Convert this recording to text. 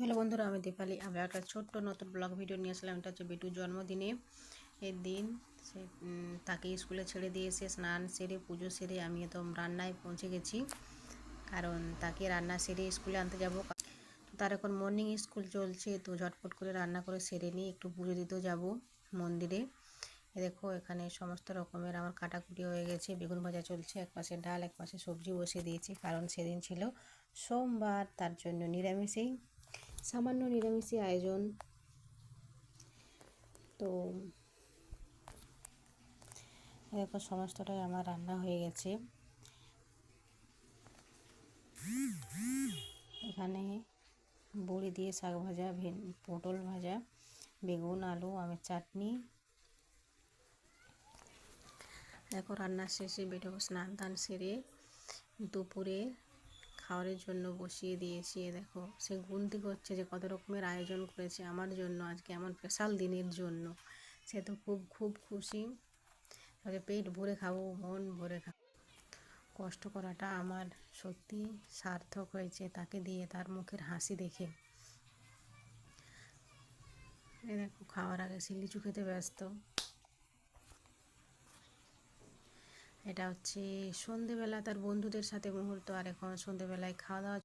Hello বন্ধুরা, আমি দীপালি। আবার একটা ছোট্ট নতুন ব্লগ ভিডিও নিয়ে আসলাম। এটা হচ্ছে বিটুর জন্মদিনে এর দিন। সে তাকে স্কুলে ছেড়ে দিয়ে এসে স্নান সেরে পুজো সেরে আমি একদম রান্নায় পৌঁছে গেছি, কারণ তাকে রান্না সেরে স্কুলে আনতে যাব। তো তার এখন মর্নিং স্কুল চলছে, তো ঝটপট করে রান্না করে সেরে নিয়ে একটু পুজো দিতেও যাব মন্দিরে। দেখো এখানে সমস্ত রকমের আমার কাটাকুটি হয়ে গেছে। বেগুন ভাজা চলছে, এক পাশে ডাল, এক পাশে সবজি বসিয়ে দিয়েছি, কারণ সেদিন ছিল সোমবার, তার জন্য সামান্য নিরামিষই আয়োজন। তো দেখো সমস্তটাই আমার রান্না হয়ে গেছে। এখানে বড়ি দিয়ে শাক ভাজা, পটল ভাজা, বেগুন, আলু, আমের চাটনি। দেখো রান্না শেষে বেরোবো, স্নান টান সেরে দুপুরে খাওয়ারের জন্য বসিয়ে দিয়েছি। দেখো সে গুনতি করছে যে কত রকমের আয়োজন করেছে আমার জন্য, আজকে আমার স্পেশাল দিনের জন্য। সে তো খুব খুব খুশি, তাকে পেট ভরে খাবো, মন ভরে খাবো। কষ্ট করাটা আমার সত্যি সার্থক হয়েছে তাকে দিয়ে, তার মুখের হাসি দেখে। এই দেখো খাওয়ার আগে সে লিচু খেতে ব্যস্ত। এটা হচ্ছে সন্ধেবেলা তার বন্ধুদের সাথে মুহূর্ত, আর এখন সন্ধেবেলায় খাওয়া দাওয়া